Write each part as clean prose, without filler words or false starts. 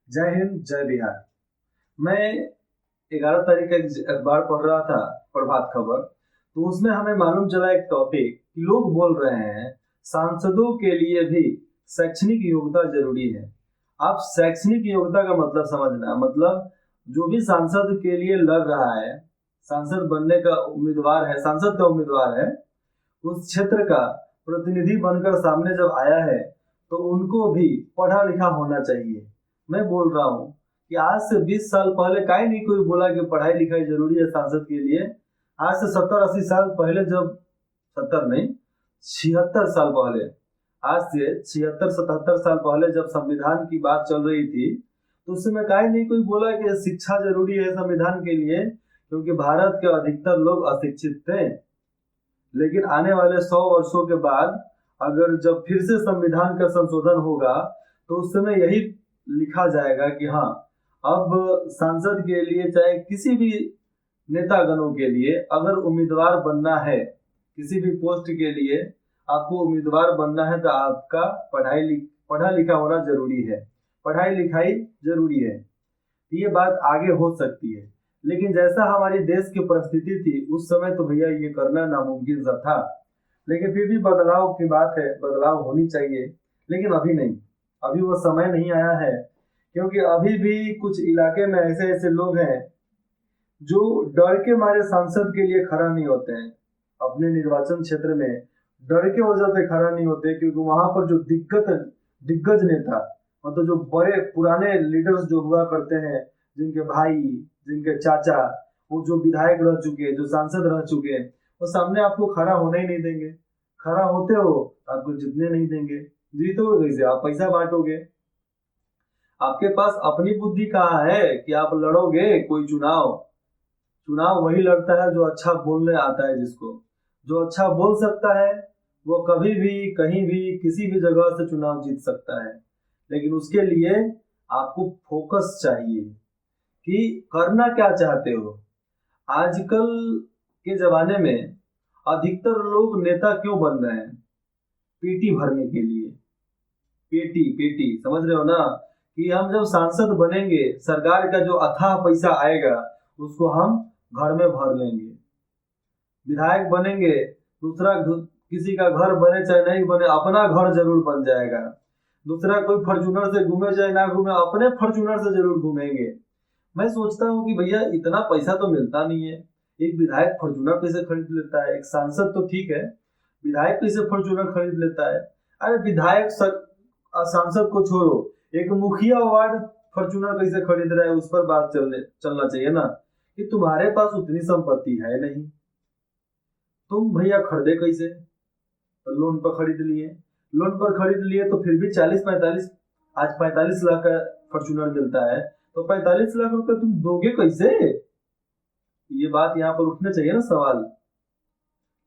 जय हिंद जय बिहार। मैं 11 तारीख का एक अखबार पढ़ रहा था, प्रभात खबर। तो उसमें हमें मालूम चला एक टॉपिक कि लोग बोल रहे हैं सांसदों के लिए भी शैक्षणिक योग्यता जरूरी है। आप शैक्षणिक योग्यता का मतलब समझना, मतलब जो भी सांसद के लिए लड़ रहा है, सांसद बनने का उम्मीदवार है, सांसद का उम्मीदवार है, उस क्षेत्र का प्रतिनिधि बनकर सामने जब आया है तो उनको भी पढ़ा लिखा होना चाहिए। मैं बोल रहा हूँ कि आज से 20 साल पहले काहे नहीं कोई बोला कि पढ़ाई लिखाई जरूरी है सांसद के लिए। आज से 70-80 साल पहले, जब 70 नहीं, 76 साल पहले, आज से 76-77 साल पहले जब संविधान की बात चल रही थी, तो उस समय काहे नहीं कोई बोला कि शिक्षा जरूरी है संविधान के लिए, क्योंकि भारत के अधिकतर लोग अशिक्षित थे। लेकिन आने वाले 100 वर्षों के बाद अगर जब फिर से संविधान का संशोधन होगा तो उस समय यही लिखा जाएगा कि हाँ, अब सांसद के लिए, चाहे किसी भी नेतागणों के लिए, अगर उम्मीदवार बनना है किसी भी पोस्ट के लिए, आपको उम्मीदवार बनना है तो आपका पढ़ा लिखा होना जरूरी है, पढ़ाई लिखाई जरूरी है। ये बात आगे हो सकती है, लेकिन जैसा हमारी देश की परिस्थिति थी उस समय तो भैया ये करना नामुमकिन सा था। लेकिन फिर भी बदलाव की बात है, बदलाव होनी चाहिए, लेकिन अभी नहीं, अभी वो समय नहीं आया है। क्योंकि अभी भी कुछ इलाके में ऐसे ऐसे लोग हैं जो डर के मारे सांसद के लिए खड़ा नहीं होते हैं। अपने निर्वाचन क्षेत्र में डर के वजह से खड़ा नहीं होते, क्योंकि वहां पर जो दिग्गज नेता, मतलब जो बड़े पुराने लीडर्स जो हुआ करते हैं, जिनके भाई, जिनके चाचा, वो जो विधायक रह चुके, जो सांसद रह चुके, वो सामने आपको खड़ा होने ही नहीं देंगे। खड़ा होते हो आपको जितने नहीं देंगे, जीतोगे कैसे? आप पैसा बांटोगे। आपके पास अपनी बुद्धि कहाँ है कि आप लड़ोगे कोई चुनाव? चुनाव वही लड़ता है जो अच्छा बोलने आता है, जिसको जो अच्छा बोल सकता है वो कभी भी कहीं भी किसी भी जगह से चुनाव जीत सकता है। लेकिन उसके लिए आपको फोकस चाहिए कि करना क्या चाहते हो। आजकल के जमाने में अधिकतर लोग नेता क्यों बन रहे हैं? पेटी भरने के लिए। पेटी पेटी, समझ रहे हो ना? कि हम जब सांसद बनेंगे, सरकार का जो अथाह पैसा आएगा उसको हम घर में भर लेंगे। विधायक बनेंगे, किसी का घर बने चाहे नहीं बने, अपना घर जरूर बन जाएगा। दूसरा कोई फॉर्चूनर से घूमे चाहे ना घूमे, अपने फॉर्चूनर से जरूर घूमेंगे। मैं सोचता हूँ कि भैया इतना पैसा तो मिलता नहीं है, एक विधायक फॉर्चूनर कैसे खरीद लेता है? एक सांसद तो ठीक है, विधायक कैसे फॉर्चूनर खरीद लेता है? अरे विधायक सांसद को छोड़ो, एक मुखिया वार्ड फॉर्चूनर कैसे खरीद रहा है, उस पर बात चलना चाहिए ना। कि तुम्हारे पास उतनी संपत्ति है नहीं, तुम भैया खरीदे कैसे? तो लोन पर खरीद लिए, लोन पर खरीद लिए तो फिर भी 40-45, आज 45 लाख का फॉर्चूनर मिलता है, तो 45 लाख रुपए तुम दोगे कैसे? ये बात यहाँ पर उठने चाहिए ना सवाल।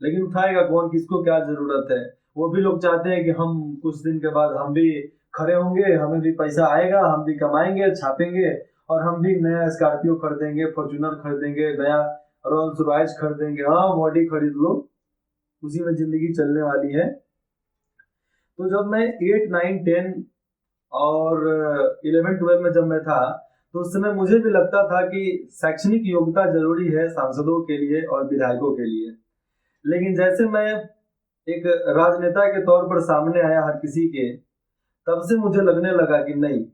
लेकिन उठाएगा कौन? किसको क्या जरूरत है? वो भी लोग चाहते हैं कि हम कुछ दिन के बाद हम भी खड़े होंगे, हमें भी पैसा आएगा, हम भी कमाएंगे, छापेंगे, और हम भी नया स्कॉर्पियो खरीदेंगे, फॉर्चूनर खरीदेंगे, नया रोल्स रॉयस खरीदेंगे। हाँ, बॉडी खरीद लो, उसी में जिंदगी चलने वाली है। तो जब मैं 8, 9, 10 और 11, 12 में जब मैं था, तो उस समय मुझे भी लगता था कि शैक्षणिक योग्यता जरूरी है सांसदों के लिए और विधायकों के लिए। लेकिन जैसे मैं एक राजनेता के तौर पर सामने आया हर किसी के, तब से मुझे लगने लगा कि नहीं।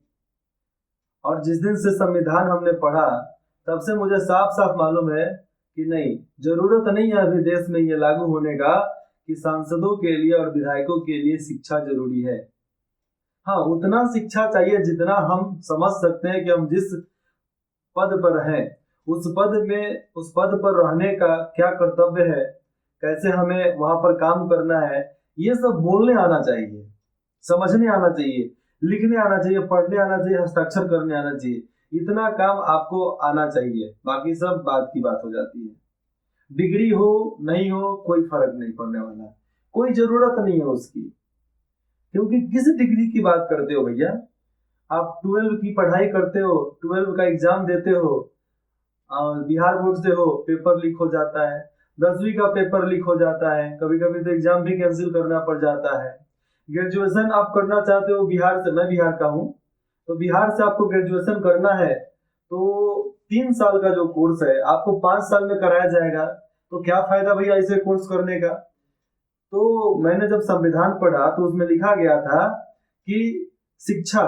और जिस दिन से संविधान हमने पढ़ा, तब से मुझे साफ साफ मालूम है कि नहीं, जरूरत नहीं है अभी देश में ये लागू होने का कि सांसदों के लिए और विधायकों के लिए शिक्षा जरूरी है। हाँ, उतना शिक्षा चाहिए जितना हम समझ सकते हैं कि हम जिस पद पर हैं, उस पद पर रहने का क्या कर्तव्य है, कैसे हमें वहां पर काम करना है, ये सब बोलने आना चाहिए, समझने आना चाहिए, लिखने आना चाहिए, पढ़ने आना चाहिए, हस्ताक्षर करने आना चाहिए। इतना काम आपको आना चाहिए, बाकी सब बात की बात हो जाती है। डिग्री हो नहीं हो कोई फर्क नहीं पड़ने वाला, कोई जरूरत नहीं है उसकी। क्योंकि किस डिग्री की बात करते हो भैया? आप 12 की पढ़ाई करते हो, 12 का एग्जाम देते हो, बिहार बोर्ड से हो, पेपर लीक हो जाता है, 10वीं का पेपर लीक हो जाता है, कभी कभी तो एग्जाम भी कैंसिल करना पड़ जाता है। ग्रेजुएशन आप करना चाहते हो बिहार से, मैं बिहार का हूँ, तो बिहार से आपको ग्रेजुएशन करना है तो 3 साल का जो कोर्स है आपको 5 साल में कराया जाएगा। तो क्या फायदा भैया ऐसे कोर्स करने का। तो मैंने जब संविधान पढ़ा तो उसमें लिखा गया था कि शिक्षा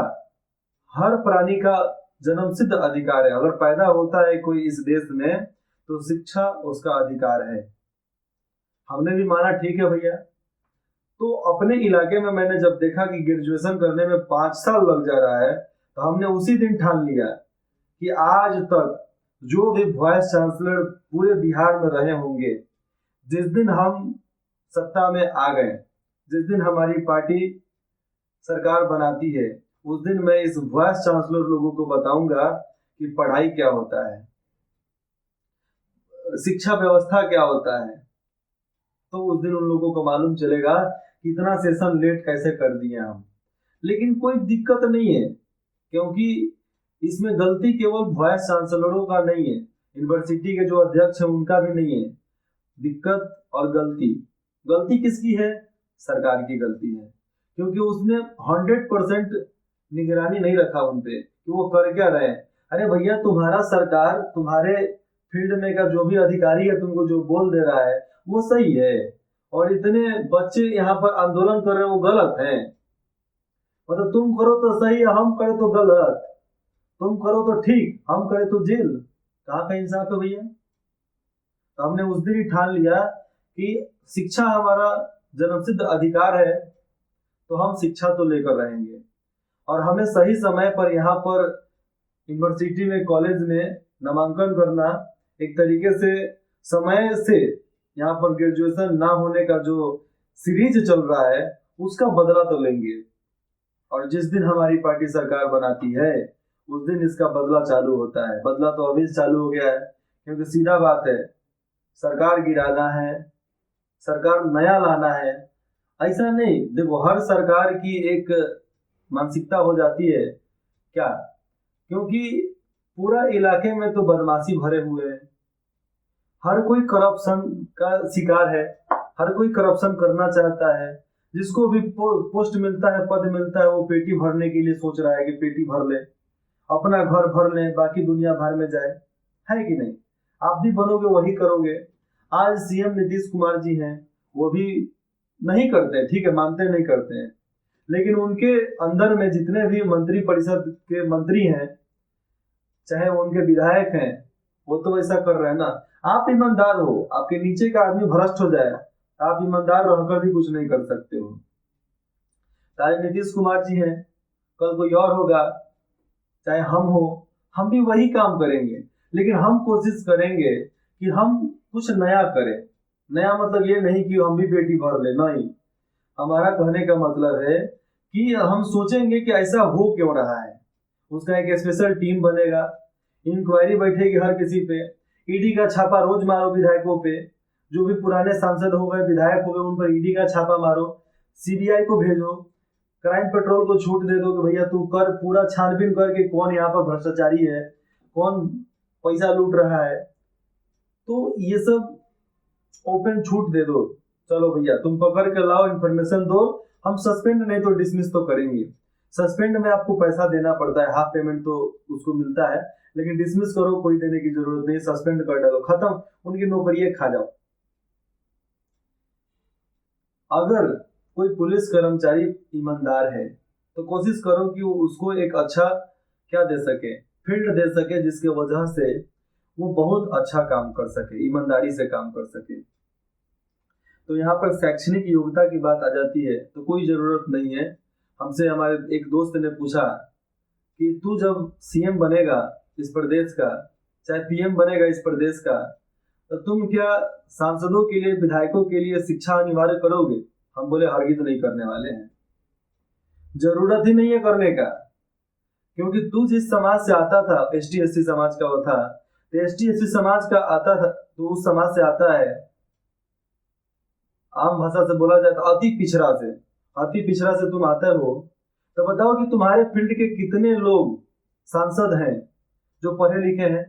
हर प्राणी का जन्मसिद्ध अधिकार है। अगर पैदा होता है कोई इस देश में तो शिक्षा उसका अधिकार है। हमने भी माना ठीक है भैया। तो अपने इलाके में मैंने जब देखा कि ग्रेजुएशन करने में 5 साल लग जा रहा है तो हमने उसी दिन ठान लिया कि आज तक जो भी वाइस चांसलर पूरे बिहार में रहे होंगे, जिस दिन हम सत्ता में आ गए, जिस दिन हमारी पार्टी सरकार बनाती है, उस दिन मैं इस वाइस चांसलर लोगों को बताऊंगा कि पढ़ाई क्या होता है, शिक्षा व्यवस्था क्या होता है। तो उस दिन उन लोगों को मालूम चलेगा कि इतना सेशन लेट कैसे कर दिए हम। लेकिन कोई दिक्कत नहीं है, क्योंकि इसमें गलती केवल वाइस चांसलरों का नहीं है, यूनिवर्सिटी के जो अध्यक्ष है उनका भी नहीं है। दिक्कत और गलती किसकी है? सरकार की गलती है, क्योंकि उसने 100% निगरानी नहीं रखा उनपे कि वो कर क्या रहे हैं। अरे भैया, तुम्हारा सरकार तुम्हारे फील्ड में का जो भी अधिकारी है तुमको जो बोल दे रहा है वो सही है, और इतने बच्चे यहाँ पर आंदोलन कर रहे हैं वो गलत है। मतलब तुम करो तो सही है, हम करे तो गलत, तुम करो तो ठीक, हम करे तो जेल। कहाँ का इंसाफ है भैया। तो हमने उस दिन ही ठान लिया कि शिक्षा हमारा जन्मसिद्ध अधिकार है, तो हम शिक्षा तो लेकर रहेंगे। और हमें सही समय पर यहाँ पर यूनिवर्सिटी में, कॉलेज में नामांकन करना, एक तरीके से समय से यहाँ पर ग्रेजुएशन ना होने का जो सीरीज चल रहा है उसका बदला तो लेंगे। और जिस दिन हमारी पार्टी सरकार बनाती है उस दिन इसका बदला चालू होता है। बदला तो अभी चालू हो गया है, क्योंकि सीधा बात है, सरकार गिराना है, सरकार नया लाना है, ऐसा नहीं। देखो, हर सरकार की एक मानसिकता हो जाती है क्या, क्योंकि पूरा इलाके में तो बदमाशी भरे हुए हैं, हर कोई करप्शन का शिकार है, हर कोई करप्शन करना चाहता है। जिसको भी पोस्ट मिलता है, पद मिलता है, वो पेटी भरने के लिए सोच रहा है कि पेटी भर ले, अपना घर भर ले, बाकी दुनिया भर में जाए, है कि नहीं। आप भी बनोगे वही करोगे। आज सीएम नीतीश कुमार जी हैं, वो भी नहीं करते, ठीक है, मानते नहीं करते हैं, लेकिन उनके अंदर में जितने भी मंत्री परिषद के मंत्री हैं, चाहे वो उनके विधायक हैं, वो तो ऐसा कर रहे हैं ना। आप ईमानदार हो, आपके नीचे का आदमी भ्रष्ट हो जाए, आप ईमानदार रहकर भी कुछ नहीं कर सकते हो। चाहे नीतीश कुमार जी हैं, कल कोई और होगा, चाहे हम हो, हम भी वही काम करेंगे। लेकिन हम कोशिश करेंगे कि हम कुछ नया करें। नया मतलब ये नहीं कि हम भी पेटी भर ले, नहीं। हमारा कहने का मतलब है कि हम सोचेंगे कि ऐसा हो क्यों रहा है, उसका एक स्पेशल टीम बनेगा, इंक्वायरी बैठेगी हर किसी पे, ईडी का छापा रोज मारो विधायकों पे, जो भी पुराने सांसद हो गए, विधायक हो गए, उन पर ईडी का छापा मारो, सीबीआई को भेजो, क्राइम पेट्रोल को छूट दे दो कि भैया तू कर, पूरा छानबीन करके कौन यहाँ पर भ्रष्टाचारी है, कौन पैसा लूट रहा है, तो ये सब ओपन छूट दे दो। चलो भैया तुम पकड़ के लाओ, इन्फॉर्मेशन दो, हम सस्पेंड नहीं तो डिसमिस तो करेंगे। सस्पेंड में आपको पैसा देना पड़ता है, हाफ पेमेंट तो उसको मिलता है, लेकिन डिसमिस करो, कोई देने की जरूरत नहीं, सस्पेंड कर डालो, खत्म, उनकी नौकरी खा जाओ। अगर कोई पुलिस कर्मचारी ईमानदार है तो कोशिश करो कि वो उसको एक अच्छा क्या दे सके, फील्ड दे सके, जिसके वजह से वो बहुत अच्छा काम कर सके, ईमानदारी से काम कर सके। तो यहाँ पर शैक्षणिक योग्यता की बात आ जाती है तो कोई जरूरत नहीं है। हमसे हमारे एक दोस्त ने पूछा कि तू जब सीएम बनेगा इस प्रदेश का, चाहे पीएम बनेगा इस प्रदेश का, तो तुम क्या सांसदों के लिए, विधायकों के लिए शिक्षा अनिवार्य करोगे। हम बोले हरगिज नहीं करने वाले हैं, जरूरत ही नहीं है करने का, क्योंकि तू जिस समाज से आता था, एसटी एससी समाज का वो था, तो एसटी एससी समाज का आता था, तो उस समाज से आता है, आम भाषा से बोला जाए तो अति पिछड़ा से, अति पिछड़ा से तुम आते हो, तो बताओ कि तुम्हारे फील्ड के कितने लोग सांसद हैं जो पढ़े लिखे हैं,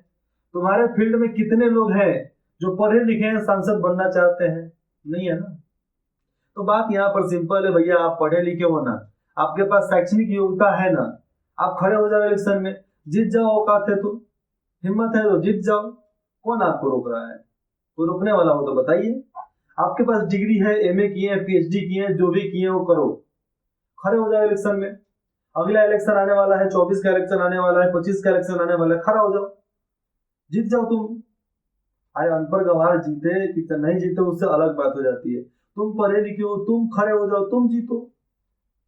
तुम्हारे फील्ड में कितने लोग हैं जो पढ़े लिखे हैं सांसद बनना चाहते हैं, नहीं है ना। तो बात यहाँ पर सिंपल है भैया, आप पढ़े लिखे हो ना, आपके पास शैक्षणिक योग्यता है ना, आप खड़े हो जाओ इलेक्शन में, जीत जाओ, औकात है तो, हिम्मत है तो जीत जाओ, कौन आपको रोक रहा है? कोई रोकने वाला हो तो बताइए। आपके पास डिग्री है, एमए किए हैं, पीएचडी किए हैं, जो भी किए हैं वो करो, खड़े हो जाओ इलेक्शन में। अगला इलेक्शन आने वाला है, 24 का इलेक्शन आने वाला है, 25 का इलेक्शन आने वाला है, खड़ा हो जाओ, जीत जाओ तुम। अरे अनपढ़ गंवार जीते कि नहीं जीते उससे अलग बात हो जाती है, तुम पढ़े लिखे हो, तुम खड़े हो जाओ, तुम जीतो,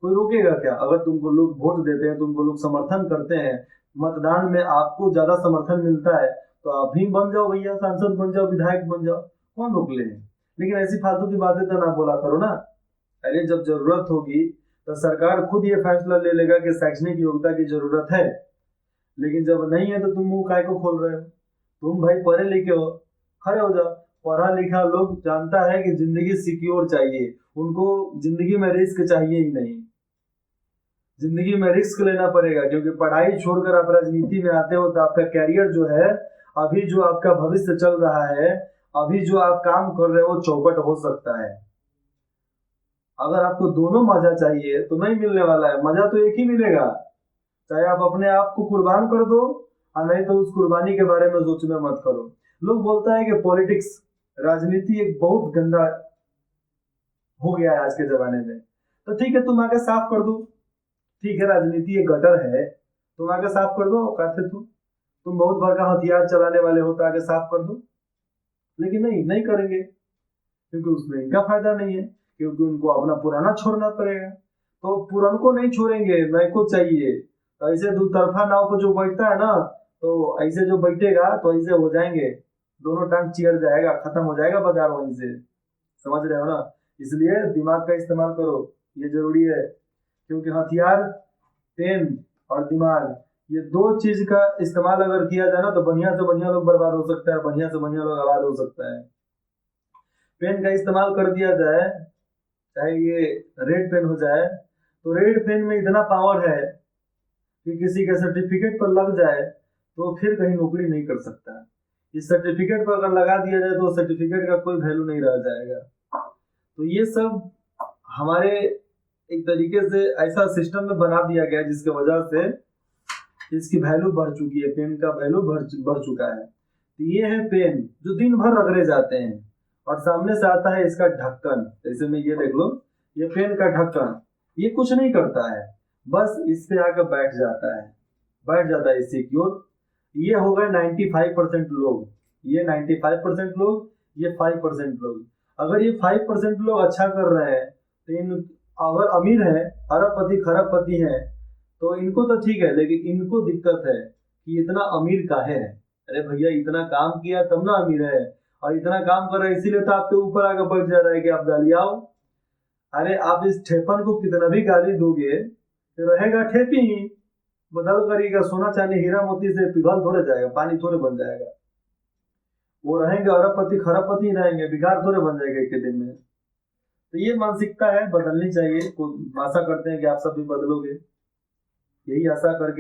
कोई रोकेगा क्या? अगर तुमको लोग वोट देते हैं, तुमको लोग समर्थन करते हैं, मतदान में आपको ज्यादा समर्थन मिलता है, तो आप भी बन जाओ भैया, सांसद बन जाओ, विधायक बन जाओ, कौन रोक ले? लेकिन ऐसी फालतू की बातें तो ना बोला करो ना। अरे जब जरूरत होगी तो सरकार खुद ये फैसला ले लेगा कि शैक्षणिक योग्यता की जरूरत है, लेकिन जब नहीं है तो तुम मुंह काय को खोल रहे हो? तुम भाई पढ़े लिखे हो, खड़े हो जाओ। पढ़ा लिखा लोग जानता है कि जिंदगी सिक्योर चाहिए, उनको जिंदगी में रिस्क चाहिए ही नहीं। जिंदगी में रिस्क लेना पड़ेगा, क्योंकि पढ़ाई छोड़कर आप राजनीति में आते हो तो आपका कैरियर जो है, अभी जो आपका भविष्य चल रहा है, अभी जो आप काम कर रहे हो, चौपट हो सकता है। अगर आपको दोनों मजा चाहिए तो नहीं मिलने वाला है, मजा तो एक ही मिलेगा, चाहे आप अपने आप को कुर्बान कर दो और नहीं तो उस कुर्बानी के बारे में सोचना मत करो। लोग बोलता है कि पॉलिटिक्स, राजनीति एक बहुत गंदा हो गया है आज के जमाने में, तो ठीक है तुम आके साफ कर दो, ठीक है राजनीति एक गटर है, तुम आके साफ कर दो, औकात है तुम बहुत बड़का हथियार चलाने वाले हो तो आके साफ कर दो। लेकिन नहीं, नहीं करेंगे, क्योंकि उसमें इनका फायदा नहीं है, क्योंकि उनको अपना पुराना छोड़ना पड़ेगा, तो पुरान को नहीं छोड़ेंगे, नए को चाहिए। तो ऐसे दो तरफा नाव पर जो बैठता है ना, तो ऐसे जो बैठेगा तो ऐसे हो जाएंगे, दोनों टांग चियर जाएगा, खत्म हो जाएगा बाजार वहीं से, समझ रहे हो ना? इसलिए दिमाग का इस्तेमाल करो, ये जरूरी है, क्योंकि हथियार, पेन और दिमाग, ये दो चीज का इस्तेमाल अगर किया जाए ना तो बढ़िया से बढ़िया लोग बर्बाद हो सकता है, बढ़िया से बढ़िया लोग आबाद हो सकता है। पेन का इस्तेमाल कर दिया जाए, चाहे ये रेड पेन हो जाए, तो रेड पेन में इतना पावर है कि किसी के सर्टिफिकेट पर लग जाए तो फिर कहीं नौकरी नहीं कर सकता। इस सर्टिफिकेट पर अगर लगा दिया जाए तो सर्टिफिकेट का कोई वैल्यू नहीं रह जाएगा। तो ये सब हमारे एक तरीके से ऐसा सिस्टम में बना दिया गया जिसकी वजह से इसकी वैल्यू बढ़ चुकी है, पेन का वैल्यू बढ़ चुका है। तो ये है पेन जो दिन भर रगड़े जाते हैं, और सामने से आता है इसका ढक्कन, जैसे में ये देख लो, ये पेन का ढक्कन, ये कुछ नहीं करता है, बस इस पे आकर बैठ जाता है सिक्योर। ये हो गए 95% लोग, ये 95% लोग, ये 5% लोग। अगर ये 5% लोग अच्छा कर रहे हैं तो इन, अगर अमीर है, अरबपति खरबपति है, तो इनको तो ठीक है, लेकिन इनको दिक्कत है कि इतना अमीर काहे है। अरे भैया इतना काम किया तब ना अमीर है, और इतना काम कर रहा है इसीलिए तो आपके ऊपर आकर बैठ जा रहा है कि आप गाली आओ। अरे आप इस ठेपन को कितना भी गाली दोगे तो रहेगा ठेपी ही, बदल करेगा, सोना चांदी हीरा मोती से पिघल थोड़े जाएगा, पानी थोड़े बन जाएगा। वो रहेंगे अरबपति खरबपति ही रहेंगे, बिगाड़ थोड़े बन जाएगा एक दिन में। तो ये मानसिकता है, बदलनी चाहिए। आशा करते हैं कि आप सब भी बदलोगे, यही आशा करके